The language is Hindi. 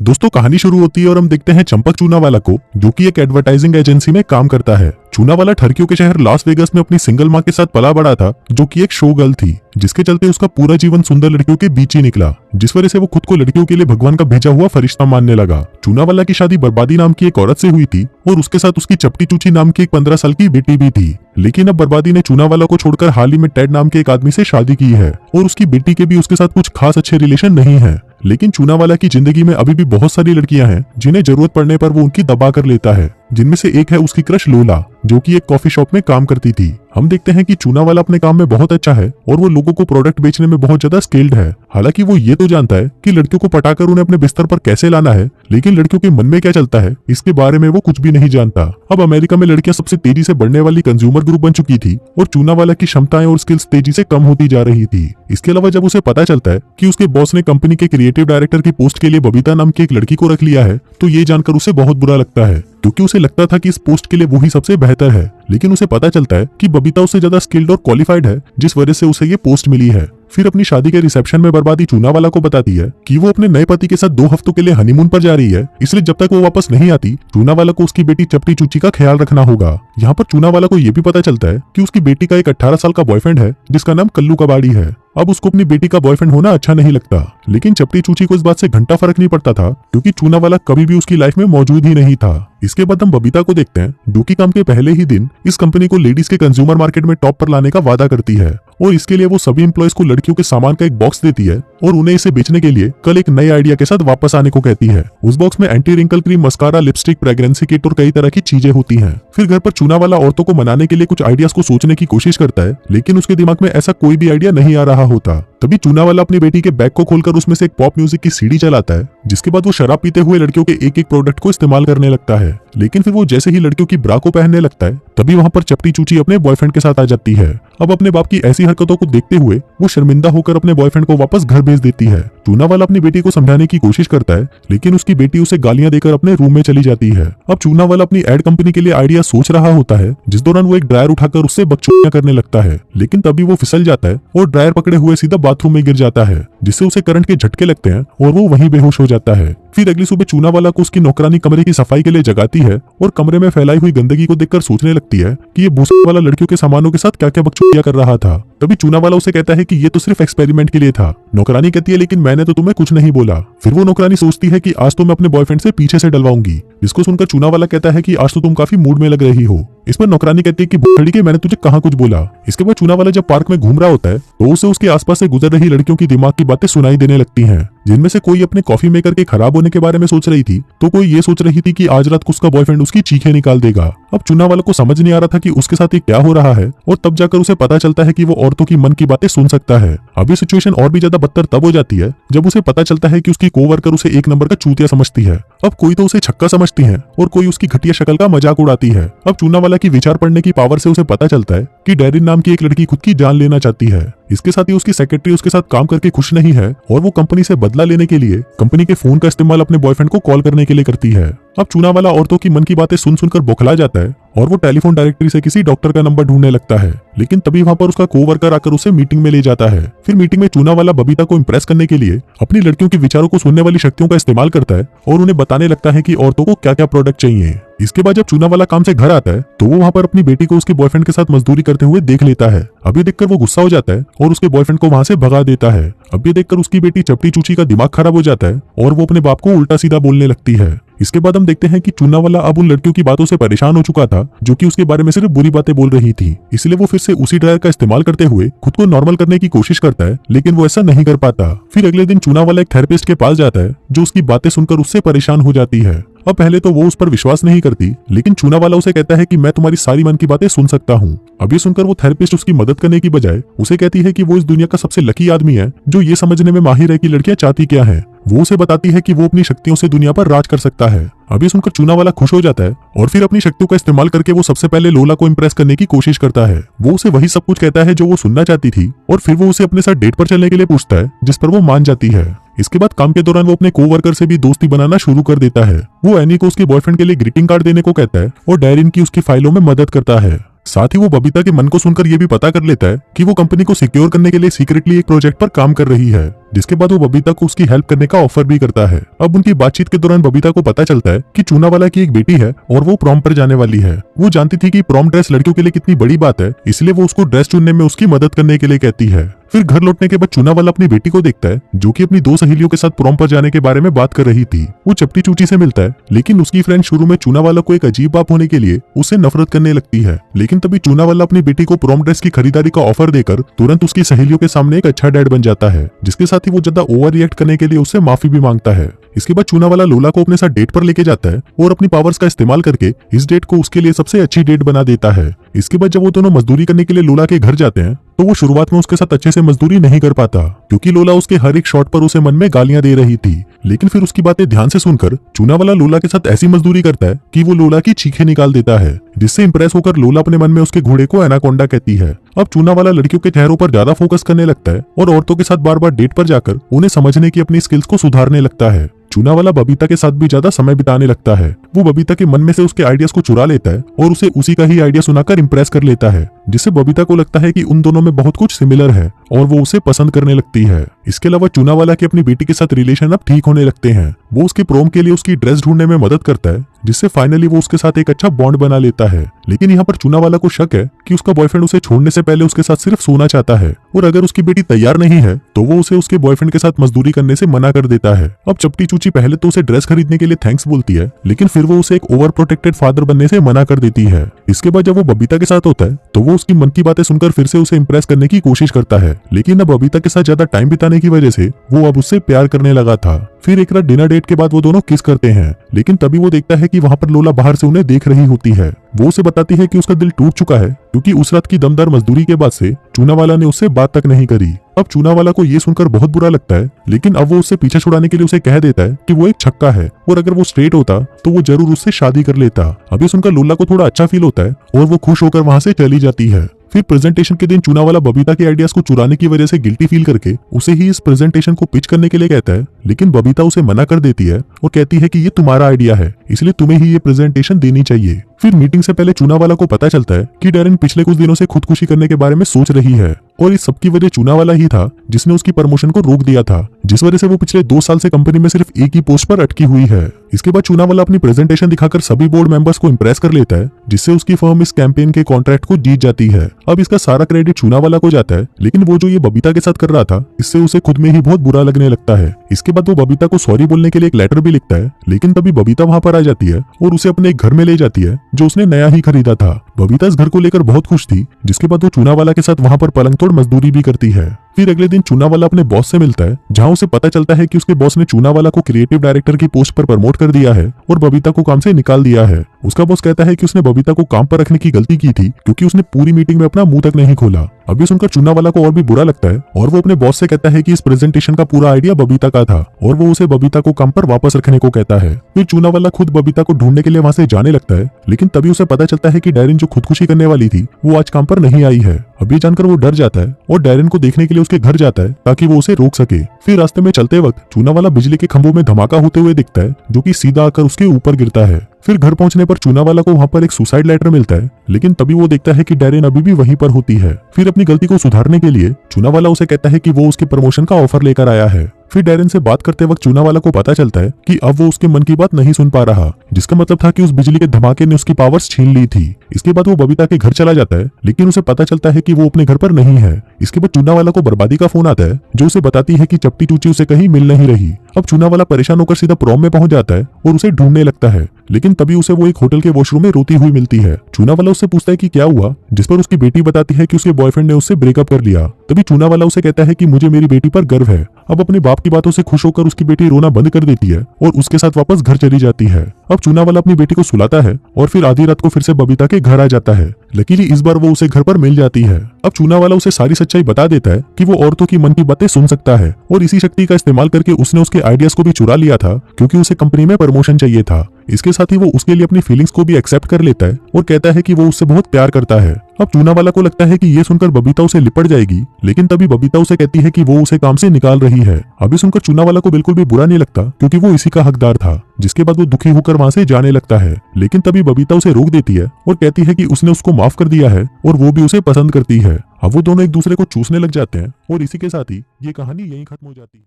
दोस्तों कहानी शुरू होती है और हम देखते हैं चंपक चूनावाला को, जो कि एक एडवर्टाइजिंग एजेंसी में काम करता है। चूनावाला ठरकियों के शहर लास वेगस में अपनी सिंगल मां के साथ पला बड़ा था, जो कि एक शो गर्ल थी, जिसके चलते उसका पूरा जीवन सुंदर लड़कियों के बीच ही निकला, जिस वजह से वो खुद को लड़कियों के लिए भगवान का भेजा हुआ फरिश्ता मानने लगा। चूनावाला की शादी बर्बादी नाम की एक औरत से हुई थी और उसके साथ उसकी चपटी चूची नाम की एक 15 साल की बेटी भी थी। लेकिन अब बर्बादी ने चूनावाला को छोड़कर हाल ही में टेड नाम के एक आदमी से शादी की है और उसकी बेटी के भी उसके साथ कुछ खास अच्छे रिलेशन नहीं है। लेकिन चूनावाला की जिंदगी में अभी भी बहुत सारी लड़कियां हैं जिन्हें जरूरत पड़ने पर वो उनकी दबा कर लेता है, जिनमें से एक है उसकी क्रश लोला, जो कि एक कॉफी शॉप में काम करती थी। हम देखते हैं कि चूनावाला अपने काम में बहुत अच्छा है और वो लोगों को प्रोडक्ट बेचने में बहुत ज्यादा स्किल्ड है। हालांकि वो ये तो जानता है कि लड़कियों को पटाकर उन्हें अपने बिस्तर पर कैसे लाना है, लेकिन लड़कियों के मन में क्या चलता है इसके बारे में वो कुछ भी नहीं जानता। अब अमेरिका में लड़कियां सबसे तेजी से बढ़ने वाली कंज्यूमर ग्रुप बन चुकी थी और चूनावाला की क्षमताएं और स्किल्स तेजी से कम होती जा रही थी। इसके अलावा जब उसे पता चलता है कि उसके बॉस ने कंपनी के क्रिएटिव डायरेक्टर की पोस्ट के लिए बबीता नाम की एक लड़की को रख लिया है, तो ये जानकर उसे बहुत बुरा लगता है, क्योंकि उसे लगता था कि इस पोस्ट के लिए वो ही सबसे बेहतर है। लेकिन उसे पता चलता है कि बबीता उससे ज्यादा स्किल्ड और क्वालिफाइड है, जिस वजह से उसे ये पोस्ट मिली है। फिर अपनी शादी के रिसेप्शन में बर्बादी चूनावाला को बताती है कि वो अपने नए पति के साथ 2 हफ्तों के लिए हनीमून पर जा रही है, इसलिए जब तक वो वापस नहीं आती चूनावाला को उसकी बेटी चपटी चूची का ख्याल रखना होगा। यहाँ पर चूनावाला को ये भी पता चलता है कि उसकी बेटी का एक 18 साल का बॉयफ्रेंड है, जिसका नाम कल्लू कबाड़ी है। अब उसको अपनी बेटी का बॉयफ्रेंड होना अच्छा नहीं लगता, लेकिन चपटी चूची को इस बात से घंटा फर्क नहीं पड़ता था, क्योंकि चूनावाला कभी भी उसकी लाइफ में मौजूद ही नहीं था। इसके बाद हम बबीता को देखते हैं, जो कि काम के पहले ही दिन इस कंपनी को लेडीज के कंज्यूमर मार्केट में टॉप पर लाने का वादा करती है और इसके लिए वो सभी एम्प्लॉयज को लड़कियों के सामान का एक बॉक्स देती है और उन्हें इसे बेचने के लिए कल एक नए आइडिया के साथ वापस आने को कहती है। उस बॉक्स में anti wrinkle cream, mascara, lipstick, pregnancy kit और कई तरह की चीजें होती हैं। फिर घर पर चूनावाला औरतों को मनाने के लिए कुछ आइडियाज को सोचने की कोशिश करता है, लेकिन उसके दिमाग में ऐसा कोई भी आइडिया नहीं आ रहा होता। तभी चूनावाला अपनी बेटी के बैग को खोलकर उसमें से एक पॉप म्यूजिक की सीडी चलाता है, जिसके बाद वो शराब पीते हुए लड़कियों के एक एक प्रोडक्ट को इस्तेमाल करने लगता है। लेकिन फिर वो जैसे ही लड़कियों की ब्रा को पहनने लगता है, तभी वहां पर चपटी चूची अपने बॉयफ्रेंड के साथ आ जाती है। अब अपने बाप की ऐसी हरकतों को देखते हुए वो शर्मिंदा होकर अपने बॉयफ्रेंड को वापस घर भेज देती है। चूनावाला अपनी बेटी को समझाने की कोशिश करता है, लेकिन उसकी बेटी उसे गालियां देकर अपने रूम में चली जाती है। अब चूनावाला अपनी एड कंपनी के लिए आइडिया सोच रहा होता है, जिस दौरान वो एक ड्रायर उठाकर उससे बकचोदियां करने लगता है, लेकिन तभी वो फिसल जाता है और ड्रायर पकड़े हुए सीधा बाथरूम में गिर जाता है, जिससे उसे करंट के झटके लगते हैं और वो वहीं बेहोश हो जाता है। फिर अगली सुबह चूनावाला को उसकी नौकरानी कमरे की सफाई के लिए जगाती है और कमरे में फैलाई हुई गंदगी को देखकर सोचने लगती है कि ये भूसा वाला लड़कियों के सामानों के साथ क्या क्या बकचोदियां कर रहा था। तभी चूनावाला उसे कहता है कि ये तो सिर्फ एक्सपेरिमेंट के लिए था। नौकरानी कहती है, लेकिन मैंने तो तुम्हें कुछ नहीं बोला। फिर वो नौकरानी सोचती है कि आज तो मैं अपने बॉयफ्रेंड से पीछे से डलवाऊंगी, जिसको सुनकर चूनावाला कहता है कि आज तो तुम काफी मूड में लग रही हो। इस पर नौकरानी कहती है कि भूखड़ी के मैंने तुझे कहाँ कुछ बोला। इसके बाद चूनावाला जब पार्क में घूम रहा होता है, तो उसे उसके आसपास से गुजर रही लड़कियों की दिमाग की बातें सुनाई देने लगती हैं, जिनमें से कोई अपने कॉफी मेकर के खराब होने के बारे में सोच रही थी, तो कोई ये सोच रही थी कि आज रात को उसका बॉयफ्रेंड उसकी चीखें निकाल देगा। अब चूनावाला को समझ नहीं आ रहा था कि उसके साथ ये क्या हो रहा है, और तब जाकर उसे पता चलता है कि वो औरतों की मन की बातें सुन सकता है। अब ये सिचुएशन और भी ज्यादा बदतर तब हो जाती है जब उसे पता चलता है कि उसकी कोवर्कर उसे एक नंबर का चूतिया समझती है। अब कोई तो उसे छक्का समझती है और कोई उसकी घटिया शक्ल का मजाक उड़ाती है। अब चूनावाला की विचार पढ़ने की पावर से उसे पता चलता है कि डैरिन नाम की एक लड़की खुद की जान लेना चाहती है। इसके साथ ही उसकी सेक्रेटरी उसके साथ काम करके खुश नहीं है और वो कंपनी से बदला लेने के लिए कंपनी के फोन का इस्तेमाल अपने बॉयफ्रेंड को कॉल करने के लिए करती है। अब चूनावाला औरतों की मन की बातें सुन सुनकर बौखला जाता है और वो टेलीफोन डायरेक्टरी से किसी डॉक्टर का नंबर ढूंढने लगता है, लेकिन तभी वहां पर उसका कोवर्कर आकर उसे मीटिंग में ले जाता है। फिर मीटिंग में चूनावाला बबीता को इंप्रेस करने के लिए अपनी लड़कियों के विचारों को सुनने वाली शक्तियों का इस्तेमाल करता है और उन्हें बताने लगता है कि औरतों को क्या क्या प्रोडक्ट चाहिए। इसके बाद जब चूनावाला काम से घर आता है, तो वो वहां पर अपनी बेटी को उसके बॉयफ्रेंड के साथ मजदूरी करते हुए देख लेता है। अब ये देखकर वो गुस्सा हो जाता है और उसके बॉयफ्रेंड को वहां से भगा देता है। अब ये देखकर उसकी बेटी चपटी चूची का दिमाग खराब हो जाता है और वो अपने बाप को उल्टा सीधा बोलने लगती है। इसके बाद हम देखते हैं कि चूनावाला अब उन लड़कियों की बातों से परेशान हो चुका था, जो कि उसके बारे में सिर्फ बुरी बातें बोल रही थी। इसलिए वो फिर से उसी ड्रायर का इस्तेमाल करते हुए खुद को नॉर्मल करने की कोशिश करता है, लेकिन वो ऐसा नहीं कर पाता। फिर अगले दिन चूनावाला एक थेरेपिस्ट के पास जाता है, जो उसकी बातें सुनकर उससे परेशान हो जाती है। अब पहले तो वो उस पर विश्वास नहीं करती, लेकिन चूनावाला उसे कहता है कि मैं तुम्हारी सारी मन की बातें सुन सकता हूँ। अब ये सुनकर वो थेरेपिस्ट उसकी मदद करने की बजाय उसे कहती है कि वो इस दुनिया का सबसे लकी आदमी है जो ये समझने में माहिर है कि लड़कियां चाहती क्या है। वो उसे बताती है कि वो अपनी शक्तियों से दुनिया पर राज कर सकता है। अब ये सुनकर चूनावाला खुश हो जाता है और फिर अपनी शक्तियों का इस्तेमाल करके वो सबसे पहले लोला को इम्प्रेस करने की कोशिश करता है। वो उसे वही सब कुछ कहता है जो वो सुनना चाहती थी और फिर वो उसे अपने साथ डेट पर चलने के लिए पूछता है, जिस पर वो मान जाती है। इसके बाद काम के दौरान वो अपने कोवर्कर से भी दोस्ती बनाना शुरू कर देता है। वो एनी को उसके बॉयफ्रेंड के लिए ग्रीटिंग कार्ड देने को कहता है और डैरिन की उसकी फाइलों में मदद करता है। साथ ही वो बबीता के मन को सुनकर ये भी पता कर लेता है कि वो कंपनी को सिक्योर करने के लिए सीक्रेटली एक प्रोजेक्ट पर काम कर रही है, जिसके बाद वो बबीता को उसकी हेल्प करने का ऑफर भी करता है। अब उनकी बातचीत के दौरान बबीता को पता चलता है कि चूनावाला की एक बेटी है और वो प्रॉम पर जाने वाली है। वो जानती थी कि प्रॉम ड्रेस लड़कियों के लिए कितनी बड़ी बात है, इसलिए वो उसको ड्रेस चुनने में उसकी मदद करने के लिए कहती है। फिर घर लौटने के बाद चूनावाला अपनी बेटी को देखता है जो कि अपनी 2 सहेलियों के साथ प्रॉम पर जाने के बारे में बात कर रही थी। वो चपटी चूची से मिलता है, लेकिन उसकी फ्रेंड शुरू में चूनावाला को एक अजीब बाप होने के लिए उससे नफरत करने लगती है। लेकिन तभी चूनावाला अपनी बेटी को प्रॉम ड्रेस की खरीदारी का ऑफर देकर तुरंत उसकी सहेलियों के सामने एक अच्छा डैड बन जाता है, जिसके साथ ही वो ज्यादा ओवर रिएक्ट करने के लिए उससे माफी भी मांगता है। इसके बाद चूनावाला लोला को अपने साथ डेट पर लेके जाता है और अपनी पावर्स का इस्तेमाल करके इस डेट को उसके लिए सबसे अच्छी डेट बना देता है। इसके बाद जब वो दोनों मजदूरी करने के लिए लोला के घर जाते हैं तो वो शुरुआत में उसके साथ अच्छे से मजदूरी नहीं कर पाता, क्योंकि लोला उसके हर एक शॉट पर उसे मन में गालियां दे रही थी। लेकिन फिर उसकी बातें ध्यान से सुनकर चूनावाला लोला के साथ ऐसी मजदूरी करता है कि वो लोला की चीखें निकाल देता है, जिससे इंप्रेस होकर लोला अपने मन में उसके घोड़े को एनाकोंडा कहती है। अब चूनावाला लड़कियों के चेहरों पर ज्यादा फोकस करने लगता है और औरतों के साथ बार बार डेट पर जाकर उन्हें समझने की अपनी स्किल्स को सुधारने लगता है। चूनावाला बबीता के साथ भी ज्यादा समय बिताने लगता है। वो बबीता के मन में से उसके आइडियाज को चुरा लेता है और उसे उसी का ही आइडिया सुनाकर इंप्रेस कर लेता है, जिससे बबीता को लगता है कि उन दोनों में बहुत कुछ सिमिलर है और वो उसे पसंद करने लगती है। इसके अलावा चूनावाला की अपनी बेटी के साथ रिलेशन अब ठीक होने लगते हैं। वो उसके प्रोम के लिए उसकी ड्रेस ढूंढने में मदद करता है, जिससे फाइनली वो उसके साथ एक अच्छा बॉन्ड बना लेता है। लेकिन यहाँ पर चूनावाला को शक है कि उसका बॉयफ्रेंड उसे छोड़ने से पहले उसके साथ सिर्फ सोना चाहता है, और अगर उसकी बेटी तैयार नहीं है तो वो उसे उसके बॉयफ्रेंड के साथ मजदूरी करने से मना कर देता है। अब चपटी चूची पहले तो उसे ड्रेस खरीदने के लिए थैंक्स बोलती है, लेकिन फिर वो उसे एक ओवर प्रोटेक्टेड फादर बनने से मना कर देती है। इसके बाद जब वो बबीता के साथ होता है तो वो उसकी मन की बातें सुनकर फिर से उसे इंप्रेस करने की कोशिश करता है, लेकिन अब बबीता के साथ ज्यादा टाइम बिताने की वजह से वो अब उससे प्यार करने लगा था। फिर एक रात डिनर डेट के बाद वो दोनों किस करते हैं, लेकिन तभी वो देखता है कि वहाँ पर लोला बाहर से उन्हें देख रही होती है। वो उसे बताती है कि उसका दिल टूट चुका है, क्योंकि उस रात की दमदार मजदूरी के बाद से चूनावाला ने उससे बात तक नहीं करी। अब चूनावाला को ये सुनकर बहुत बुरा लगता है, लेकिन अब वो उससे पीछे छुड़ाने के लिए उसे कह देता है कि वो एक छक्का है और अगर वो स्ट्रेट होता तो वो जरूर उससे शादी कर लेता। अब ये सुनकर लोला को थोड़ा अच्छा फील होता है और वो खुश होकर वहां से चली जाती है। फिर प्रेजेंटेशन के दिन चूनावाला बबीता के आइडियाज को चुराने की वजह से गिल्टी फील करके उसे ही इस प्रेजेंटेशन को पिच करने के लिए कहता है, लेकिन बबीता उसे मना कर देती है और कहती है कि ये तुम्हारा आइडिया है, इसलिए तुम्हें ही ये प्रेजेंटेशन देनी चाहिए। फिर मीटिंग से पहले चूनावाला को पता चलता है कि डैरेन पिछले कुछ दिनों से खुदकुशी करने के बारे में सोच रही है, और इस सबकी वजह चूनावाला ही था जिसने उसकी प्रमोशन को रोक दिया था, जिस वजह से वो पिछले 2 साल से कंपनी में सिर्फ एक ही पोस्ट पर अटकी हुई है। इसके बाद चूनावाला अपनी प्रेजेंटेशन दिखाकर सभी बोर्ड मेंबर्स को इंप्रेस कर लेता है, जिससे उसकी फर्म इस कैंपेन के कॉन्ट्रैक्ट को जीत जाती है। अब इसका सारा क्रेडिट चूनावाला को जाता है, लेकिन वो जो ये बबीता के साथ कर रहा था इससे उसे खुद में ही बहुत बुरा लगने लगता है। इसके बाद वो बबीता को सॉरी बोलने के लिए एक लेटर भी लिखता है, लेकिन तभी बबीता वहां पर आ जाती है और उसे अपने एक घर में ले जाती है जो उसने नया ही खरीदा था। बबीता इस घर को लेकर बहुत खुश थी, जिसके बाद वो चूनावाला के साथ वहां पर पलंग तोड़ मजदूरी भी करती है। फिर अगले दिन चूनावाला अपने बॉस से मिलता है, जहां उसे पता चलता है कि उसके बॉस ने चूनावाला को क्रिएटिव डायरेक्टर की पोस्ट पर प्रमोट कर दिया है और बबीता को काम से निकाल दिया है। उसका बॉस कहता है कि उसने बबीता को काम पर रखने की गलती की थी, क्योंकि उसने पूरी मीटिंग में अपना मुंह तक नहीं खोला। अभी सुनकर चूनावाला को और भी बुरा लगता है और वो अपने बॉस से कहता है कि इस प्रेजेंटेशन का पूरा आइडिया बबीता का था और वो उसे बबीता को काम पर वापस रखने को कहता है। फिर चूनावाला खुद बबीता को ढूंढने के लिए वहां से जाने लगता है, लेकिन तभी उसे पता चलता है कि डैरेन जो खुदकुशी करने वाली थी वो आज काम पर नहीं आई है। अभी जानकर वो डर जाता है और डैरेन को देखने के लिए उसके घर जाता है ताकि वो उसे रोक सके। फिर रास्ते में चलते वक्त चूनावाला बिजली के खंभों में धमाका होते हुए दिखता है, जो कि सीधा आकर उसके ऊपर गिरता है। फिर घर पहुंचने पर चूनावाला को वहां पर एक सुसाइड लेटर मिलता है, लेकिन तभी वो देखता है कि डैरेन अभी भी वहीं पर होती है। फिर अपनी गलती को सुधारने के लिए चूनावाला उसे कहता है कि वो उसके प्रमोशन का ऑफर लेकर आया है। फिर डैरेन से बात करते वक्त चूनावाला को पता चलता है कि अब वो उसके मन की बात नहीं सुन पा रहा, जिसका मतलब था कि उस बिजली के धमाके ने उसकी पावर्स छीन ली थी। इसके बाद वो बबीता के घर चला जाता है, लेकिन उसे पता चलता है कि वो अपने घर पर नहीं है। इसके बाद चूनावाला को बर्बादी का फोन आता है, जो उसे बताती है कि चपटी चूची उसे कहीं मिल नहीं रही। अब चूनावाला परेशान होकर सीधा प्रॉम में पहुंच जाता है और उसे ढूंढने लगता है, लेकिन तभी उसे वो एक होटल के वॉशरूम में रोती हुई मिलती है। चूनावाला उससे पूछता है कि क्या हुआ, जिस पर उसकी बेटी बताती है कि उसके बॉयफ्रेंड ने उससे ब्रेकअप कर लिया। तभी चूनावाला उसे कहता है कि मुझे मेरी बेटी पर गर्व है। अब अपने बाप की बातों से खुश होकर उसकी बेटी रोना बंद कर देती है और उसके साथ वापस घर चली जाती है। अब चूनावाला अपनी बेटी को सुलाता है और फिर आधी रात को फिर से बबीता के घर आ जाता है। लकीली इस बार वो उसे घर पर मिल जाती है। अब चूनावाला उसे सारी सच्चाई बता देता है कि वो औरतों की मन की बातें सुन सकता है और इसी शक्ति का इस्तेमाल करके उसने उसके आइडियाज को भी चुरा लिया था, क्योंकि उसे कंपनी में प्रमोशन चाहिए था। इसके साथ ही वो उसके लिए अपनी फीलिंग्स को भी एक्सेप्ट कर लेता है और कहता है कि वो उससे बहुत प्यार करता है। अब चूनावाला को लगता है कि ये सुनकर बबीता उसे लिपट जाएगी, लेकिन तभी बबीता उसे कहती है कि वो उसे काम से निकाल रही है। अभी सुनकर चूनावाला को बिल्कुल भी बुरा नहीं लगता, क्योंकि वो इसी का हकदार था। जिसके बाद वो दुखी होकर वहां से जाने लगता है, लेकिन तभी बबीता उसे रोक देती है और कहती है कि उसने उसको माफ कर दिया है और वो भी उसे पसंद करती है। अब वो दोनों एक दूसरे को चूसने लग जाते हैं और इसी के साथ ही ये कहानी यहीं खत्म हो जाती है।